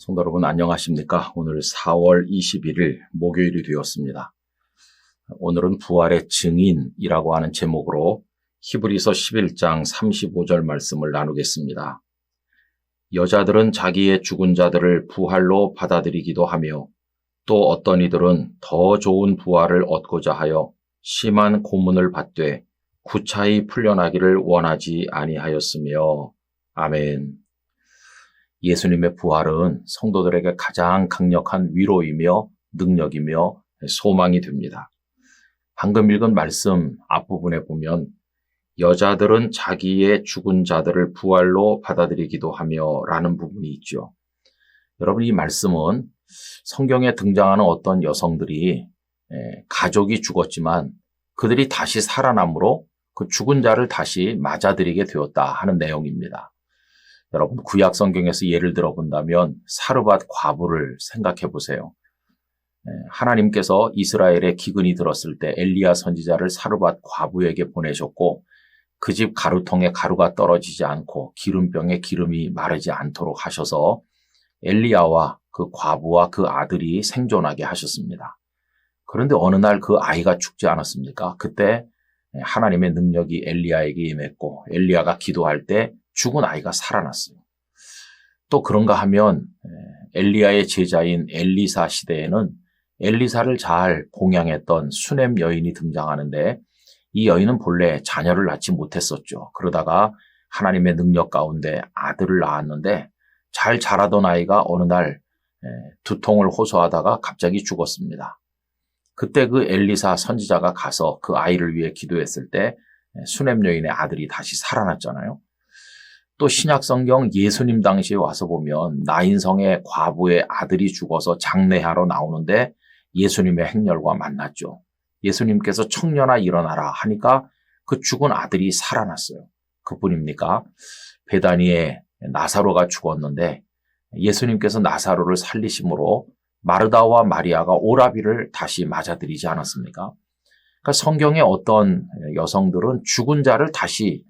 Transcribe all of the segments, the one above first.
성도 여러분 안녕하십니까? 오늘 4월 21일 목요일이 되었습니다. 오늘은 부활의 증인이라고 하는 제목으로 히브리서 11장 35절 말씀을 나누겠습니다. 여자들은 자기의 죽은 자들을 부활로 받아들이기도 하며 또 어떤 이들은 더 좋은 부활을 얻고자 하여 심한 고문을 받되 구차히 풀려나기를 원하지 아니하였으며 아멘. 예수님의 부활은 성도들에게 가장 강력한 위로이며 능력이며 소망이 됩니다. 방금 읽은 말씀 앞부분에 보면 여자들은 자기의 죽은 자들을 부활로 받아들이기도 하며 라는 부분이 있죠. 여러분, 이 말씀은 성경에 등장하는 어떤 여성들이 가족이 죽었지만 그들이 다시 살아남으로 그 죽은 자를 다시 맞아들이게 되었다 하는 내용입니다. 여러분, 구약 성경에서 예를 들어본다면 사르밧 과부를 생각해 보세요. 하나님께서 이스라엘에 기근이 들었을 때 엘리야 선지자를 사르밧 과부에게 보내셨고 그 집 가루통에 가루가 떨어지지 않고 기름병에 기름이 마르지 않도록 하셔서 엘리야와 그 과부와 그 아들이 생존하게 하셨습니다. 그런데 어느 날 그 아이가 죽지 않았습니까? 그때 하나님의 능력이 엘리야에게 임했고 엘리야가 기도할 때 죽은 아이가 살아났어요. 또 그런가 하면 엘리야의 제자인 엘리사 시대에는 엘리사를 잘 봉양했던 수넴 여인이 등장하는데 이 여인은 본래 자녀를 낳지 못했었죠. 그러다가 하나님의 능력 가운데 아들을 낳았는데 잘 자라던 아이가 어느 날 두통을 호소하다가 갑자기 죽었습니다. 그때 그 엘리사 선지자가 가서 그 아이를 위해 기도했을 때 수넴 여인의 아들이 다시 살아났잖아요. 또 신약성경 예수님 당시에 와서 보면 나인성의 과부의 아들이 죽어서 장례하러 나오는데 예수님의 행렬과 만났죠. 예수님께서 청년아 일어나라 하니까 그 죽은 아들이 살아났어요. 그뿐입니까? 베다니에 나사로가 죽었는데 예수님께서 나사로를 살리심으로 마르다와 마리아가 오라비를 다시 맞아들이지 않았습니까? 그러니까 성경의 어떤 여성들은 죽은 자를 다시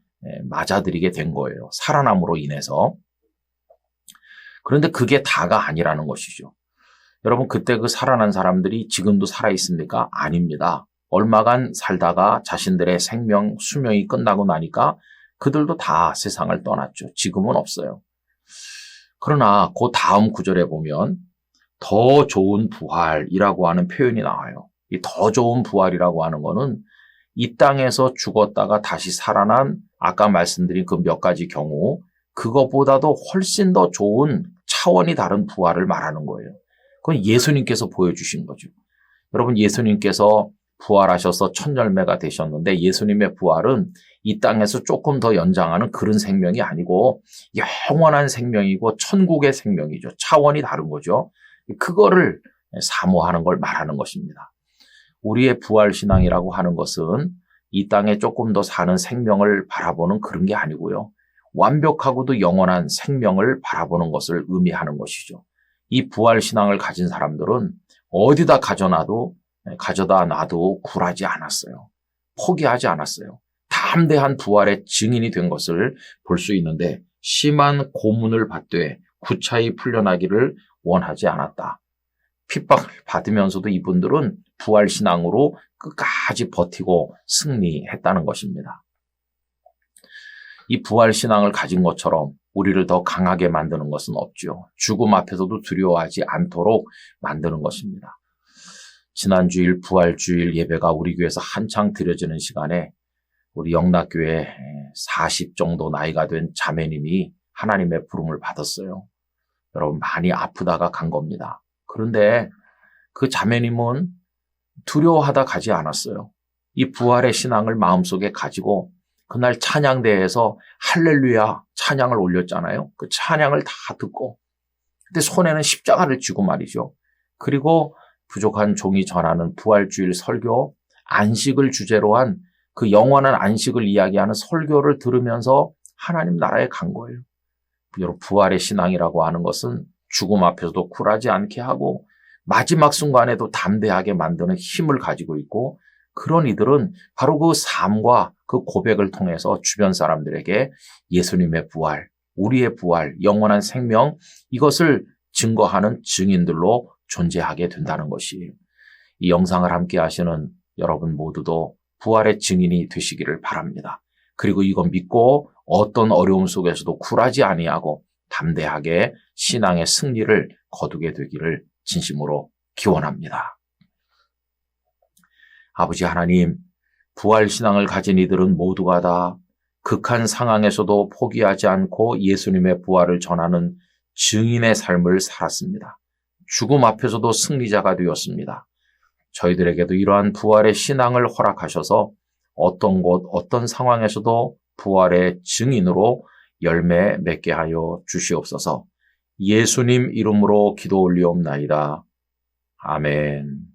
맞아들이게 된 거예요. 살아남으로 인해서. 그런데 그게 다가 아니라는 것이죠. 여러분, 그때 그 살아난 사람들이 지금도 살아있습니까? 아닙니다. 얼마간 살다가 자신들의 생명, 수명이 끝나고 나니까 그들도 다 세상을 떠났죠. 지금은 없어요. 그러나 그 다음 구절에 보면 더 좋은 부활이라고 하는 표현이 나와요. 이 더 좋은 부활이라고 하는 거는 이 땅에서 죽었다가 다시 살아난 아까 말씀드린 그 몇 가지 경우 그것보다도 훨씬 더 좋은 차원이 다른 부활을 말하는 거예요. 그건 예수님께서 보여주신 거죠. 여러분, 예수님께서 부활하셔서 첫 열매가 되셨는데 예수님의 부활은 이 땅에서 조금 더 연장하는 그런 생명이 아니고 영원한 생명이고 천국의 생명이죠. 차원이 다른 거죠. 그거를 사모하는 걸 말하는 것입니다. 우리의 부활신앙이라고 하는 것은 이 땅에 조금 더 사는 생명을 바라보는 그런 게 아니고요. 완벽하고도 영원한 생명을 바라보는 것을 의미하는 것이죠. 이 부활신앙을 가진 사람들은 어디다 가져다 놔도 굴하지 않았어요. 포기하지 않았어요. 담대한 부활의 증인이 된 것을 볼 수 있는데 심한 고문을 받되 구차히 풀려나기를 원하지 않았다. 핍박을 받으면서도 이분들은 부활신앙으로 끝까지 버티고 승리했다는 것입니다. 이 부활신앙을 가진 것처럼 우리를 더 강하게 만드는 것은 없죠. 죽음 앞에서도 두려워하지 않도록 만드는 것입니다. 지난 주일 부활주일 예배가 우리 교회에서 한창 드려지는 시간에 우리 영락교회 40 정도 나이가 된 자매님이 하나님의 부름을 받았어요. 여러분, 많이 아프다가 간 겁니다. 그런데 그 자매님은 두려워하다 가지 않았어요. 이 부활의 신앙을 마음속에 가지고 그날 찬양대에서 할렐루야 찬양을 올렸잖아요. 그 찬양을 다 듣고 근데 손에는 십자가를 쥐고 말이죠. 그리고 부족한 종이 전하는 부활주일 설교, 안식을 주제로 한 그 영원한 안식을 이야기하는 설교를 들으면서 하나님 나라에 간 거예요. 여러분, 부활의 신앙이라고 하는 것은 죽음 앞에서도 굴하지 않게 하고 마지막 순간에도 담대하게 만드는 힘을 가지고 있고 그런 이들은 바로 그 삶과 그 고백을 통해서 주변 사람들에게 예수님의 부활, 우리의 부활, 영원한 생명 이것을 증거하는 증인들로 존재하게 된다는 것이에요. 이 영상을 함께 하시는 여러분 모두도 부활의 증인이 되시기를 바랍니다. 그리고 이거 믿고 어떤 어려움 속에서도 굴하지 아니하고 담대하게 신앙의 승리를 거두게 되기를 진심으로 기원합니다. 아버지 하나님, 부활신앙을 가진 이들은 모두가 다 극한 상황에서도 포기하지 않고 예수님의 부활을 전하는 증인의 삶을 살았습니다. 죽음 앞에서도 승리자가 되었습니다. 저희들에게도 이러한 부활의 신앙을 허락하셔서 어떤 곳, 어떤 상황에서도 부활의 증인으로 열매 맺게 하여 주시옵소서. 예수님 이름으로 기도 올리옵나이다. 아멘.